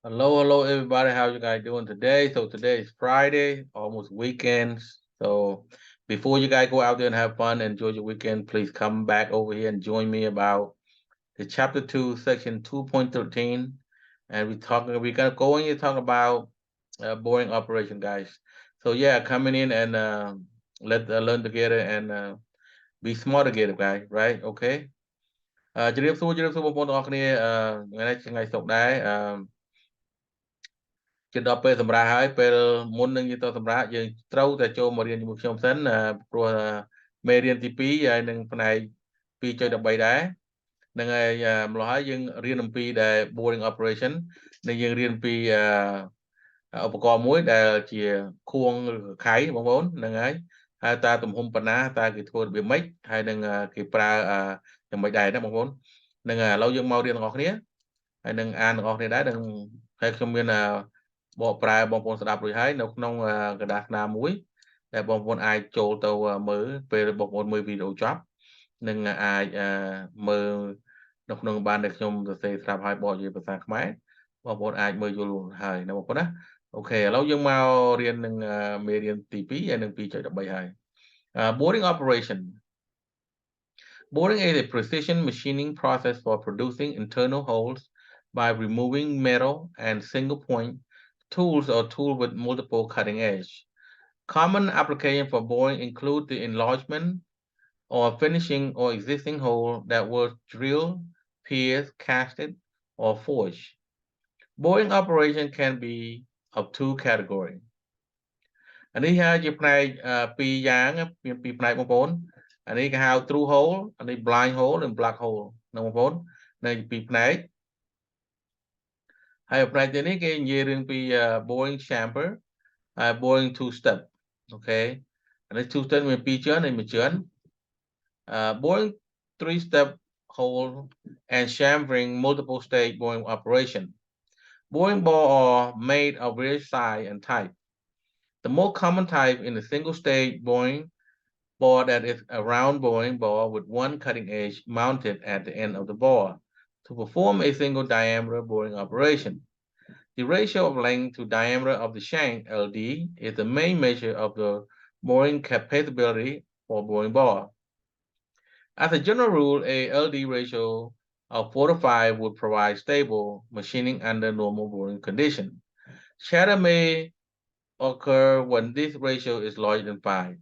Hello, everybody. How you guys doing today? So today is Friday, almost weekends. So before you guys go out there and have fun, enjoy your weekend, please come back over here and join me about the chapter 2, section 2.13. And we're gonna go in and talk about boring operation, guys. So yeah, coming in and let's learn together and be smart together, guys, right? Okay. ជំរាបសួរបងប្អូនទាំងអស់គ្នាថ្ងៃនេះថ្ងៃសុក្រដែរជិតដល់ពេលសម្រាប់ហើយពេលមុននឹងយើងទៅសម្រាប់យើងត្រូវតែចូលមករៀនជាមួយខ្ញុំសិនព្រោះមេរៀនទី2ហើយនឹងផ្នែក 2.13 ដែរហ្នឹងហើយម្ល៉េះហើយយើងរៀនអំពីដែល boring operation និងយើងរៀនពីឧបករណ៍មួយដែលជាខួងឬខៃបងប្អូនហ្នឹងហើយហើយតើទំហំប៉ុណ្ណាតើគេធ្វើរបៀបម៉េចហើយនឹងគេប្រើយ៉ាងម៉េចដែរណាបងប្អូនហ្នឹងហើយឥឡូវយើងមករៀនទាំងអស់គ្នាហើយនឹងអានទាំងអស់គ្នាដែរនឹងហើយខ្ញុំមានបកប្រែបងប្អូនស្ដាប់រួចហើយនៅក្នុងกระดาษស្នាមមួយដែលបងប្អូនអាចចូលទៅមើលពេលបងប្អូនមើលវីដេអូចប់នឹងអាចមើលនៅក្នុងបានដែលខ្ញុំសរសេរស្រាប់ហើយបកជាភាសាខ្មែរបងប្អូនអាចមើលយល់ហើយណាបងប្អូនណាអូខេឥឡូវយើងមករៀននឹងមេរៀនទី2ហើយនឹង 2.13 ហើយ boring operation Boring is a precision machining process for producing internal holes by removing metal and single point tools or tools with multiple cutting edge. Common application for boring include the enlargement or finishing or existing hole that was drilled, pierced, casted, or forged. Boring operation can be of two categories. អានេះជាផ្នែកពីរយ៉ាងមានពីរផ្នែកបងប្អូនអានេះគេហៅ through hole អានេះ blind hole និង black hole ណាបងប្អូននៅពីរផ្នែកហើយផ្នែកទីនេះគេនិយាយរឿងពី boring chamber boring two step អូខេអានេះ two step មានពីរជើងហើយមួយជើងboring three step hole and chambering multiple stage boring operation boring bore are made of various size and type. The most common type in a single stage boring bore that is a round boring bore with one cutting edge mounted at the end of the bore to perform a single diameter boring operation. The ratio of length to diameter of the shank, LD, is the main measure of the boring capability for boring bore. As a general rule, a LD ratio of 4 to 5 would provide stable machining under normal boring conditions. Shatter may occur when this ratio is larger than 5.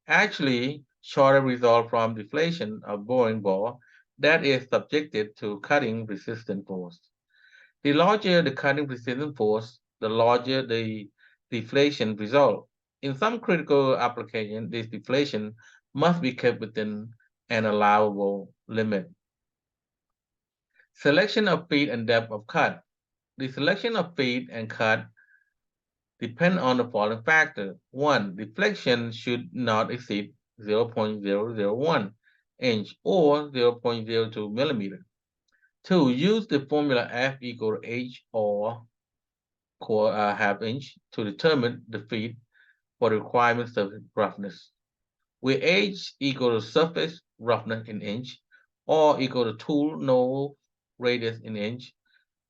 Actually, shorter result from deflation of boring bore that is subjected to cutting resistant force. The larger the cutting resistant force, the larger the deflation result. In some critical applications, this deflation must be kept within an allowable limit. Selection of feed and depth of cut. The selection of feed and cut depend on the following factor. 1. Deflection should not exceed 0.001 inch or 0.02 millimeter. 2. Use the formula F equal to H or half inch to determine the feed for the requirement surface roughness, where H equal to surface roughness in inch or equal to tool nose radius in inch,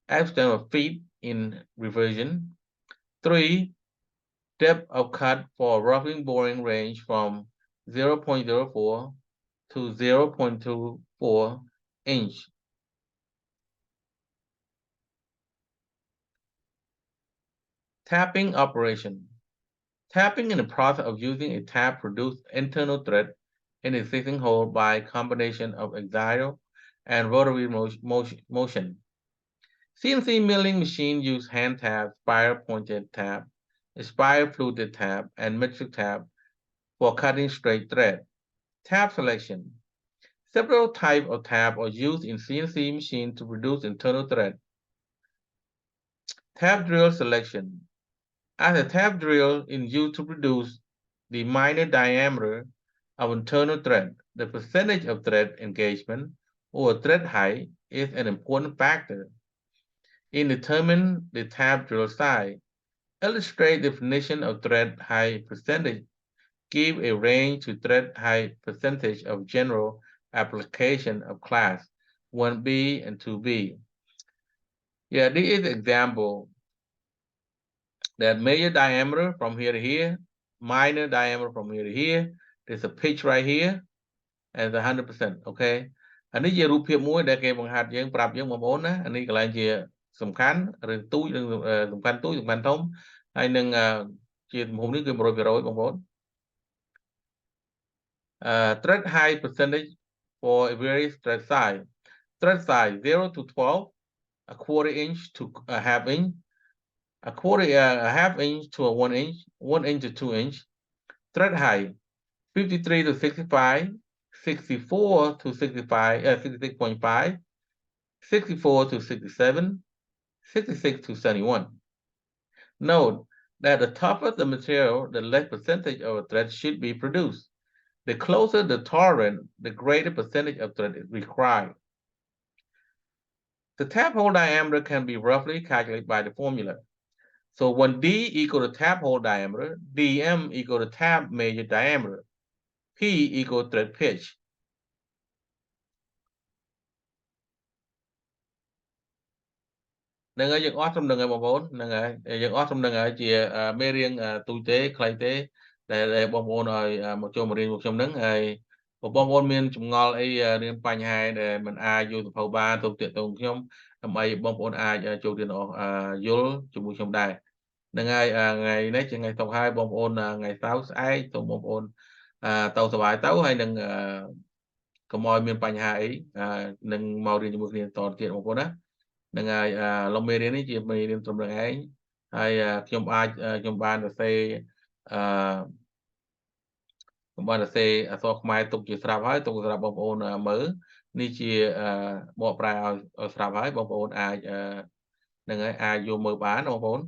F stands for feet in reversion. 3. Depth of cut for roughing boring range from 0.04 to 0.24 inch. Tapping operation. Tapping in the process of using a tap produces internal thread in the existing hole by combination of axial and rotary motion. CNC milling machines use hand tap, spiral pointed tap, spiral fluted tap, and metric tap for cutting straight thread. Tap selection. Several types of tap are used in CNC machines to produce internal thread. Tap drill selection. As a tap drill is used to produce the minor diameter of internal thread, the percentage of thread engagement or thread height is an important factor in determining the tap drill size. Illustrate definition of thread height percentage. Give a range to thread height percentage of general application of class 1B and 2B. Yeah, this is example that major diameter from here to here, minor diameter from here to here. There's a pitch right here, and 100%. Okay. អានេះជារូបភាពមួយដែលគេបង្ហាត់យើងប្រាប់យើងបងប្អូនណាអានេះកន្លែងជាសំខាន់ឬទូចឬសំខាន់ទូចសំខាន់ធំហើយនឹងជាទំហំនេះគឺ 100% បងប្អូន thread height percentage for various thread size. Thread size 0 to 12, a quarter inch to a half inch, a half inch to a 1 inch, 1 inch to 2 inch. Thread height 53 to 65, 64 to 65, 66.5, 64 to 67, 66 to 71. Note that the tougher the material, the less percentage of a thread should be produced. The closer the tolerance, the greater percentage of thread is required. The tap hole diameter can be roughly calculated by the formula. So when D equal to tap hole diameter, DM equal to tap major diameter, P equal thread pitch. នឹងហើយយើងអស់ត្រឹមនឹងហើយបងប្អូនហ្នឹងហើយយើងអស់ត្រឹមនឹងហើយជាមេរៀនទូចទេខ្លីទេដែលបងប្អូនឲ្យមកចូលមករៀនរបស់ខ្ញុំហ្នឹងហើយបងប្អូនមានចម្ងល់អីរៀនបញ្ហាដែលមិនអាចយល់សភៅបានទៅទាក់ទងខ្ញុំដើម្បីបងប្អូនអាចចូលរៀនយល់ជាមួយខ្ញុំដែរហ្នឹងហើយថ្ងៃនេះជាថ្ងៃសុក្រហើយបងប្អូនថ្ងៃＳៅរ៍ស្អែកសូមបងប្អូនទៅសប្បាយទៅហើយនឹងកុំឲ្យមានបញ្ហាអីនឹងមករៀនជាមួយគ្នាតទៀតបងប្អូនណានឹងហើយលោកមេរៀននេះជាមេរៀនត្រឹមនឹងឯងហើយខ្ញុំបានសរសេរអក្សរខ្មែរទុកជាស្រាប់ហើយទុកសម្រាប់បងប្អូនមើលនេះជាបកប្រែឲ្យស្រាប់ហើយបងប្អូនអាចនឹងហើយអាចយកមើលបានបងប្អូន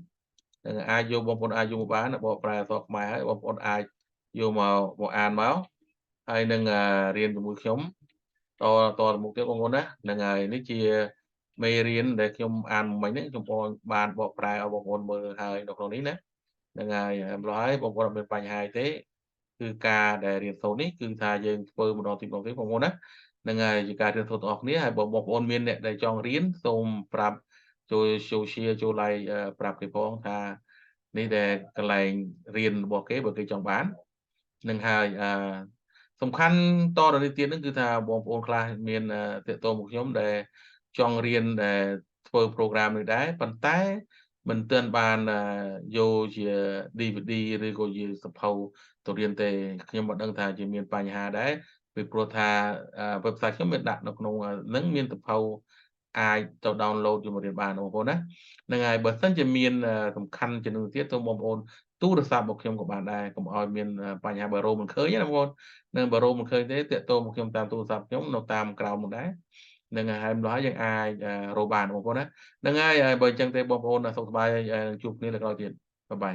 នឹងអាចយកបងប្អូនអាចយកមកបានបកប្រែអក្សរខ្មែរហើយបងប្អូនអាចយកមកអានមកហើយនឹងរៀនជាមួយខ្ញុំតមុខទៀតបងប្អូនណានឹងហើយនេះជាមេរៀនដែលខ្ញុំអានមិញហ្នឹងខ្ញុំបានបកប្រែឲ្យបងប្អូនមើលហើយនៅក្នុងនេះណាហ្នឹងហើយម្ល៉េះហើយបងប្អូនអត់មានបញ្ហាទេគឺការដែលរៀនសូត្រនេះគឺថាយើងធ្វើម្ដងទៀតបងប្អូនណាហ្នឹងហើយជាការរៀនសូត្រទាំងអស់គ្នាហើយបងប្អូនមានអ្នកដែលចង់រៀនសូមប្រាប់ចូល share ចូល like ប្រាប់គេផងថានេះដែលកន្លែងរៀនរបស់គេបើគេចង់បាននឹងហើយសំខាន់តទៅនេះទៀតហ្នឹងគឺថាបងប្អូនខ្លះមានតេតមកខ្ញុំដែលចង់រៀនដែលធ្វើ program នេះដែរប៉ុន្តែមិនទាន់បានយកជា DVD ឬក៏ជាសភៅទៅរៀនទេខ្ញុំមិនដឹងថាជាមានបញ្ហាដែរពីព្រោះថា website ខ្ញុំមានដាក់នៅក្នុងហ្នឹងមានសភៅអាចទៅ download យកមករៀនបានបងប្អូនណាហ្នឹងហើយបើសិនជាមានសំខាន់ជាងនោះទៀតទៅបងប្អូនទូរស័ព្ទរបស់ខ្ញុំក៏បានដែរកុំឲ្យមានបញ្ហាបើរោមិនឃើញណាបងប្អូននឹងបើរោមិនឃើញទេតាក់ទងមកខ្ញុំតាមទូរស័ព្ទខ្ញុំនៅតាមក្រោមនោះដែរនឹងហើយម្ល៉េះយើងអាចរកបានបងប្អូនណាហ្នឹងហើយបើអញ្ចឹងទេបងប្អូនសុខសប្បាយជួបគ្នាលើក្រោយទៀតបាយបាយ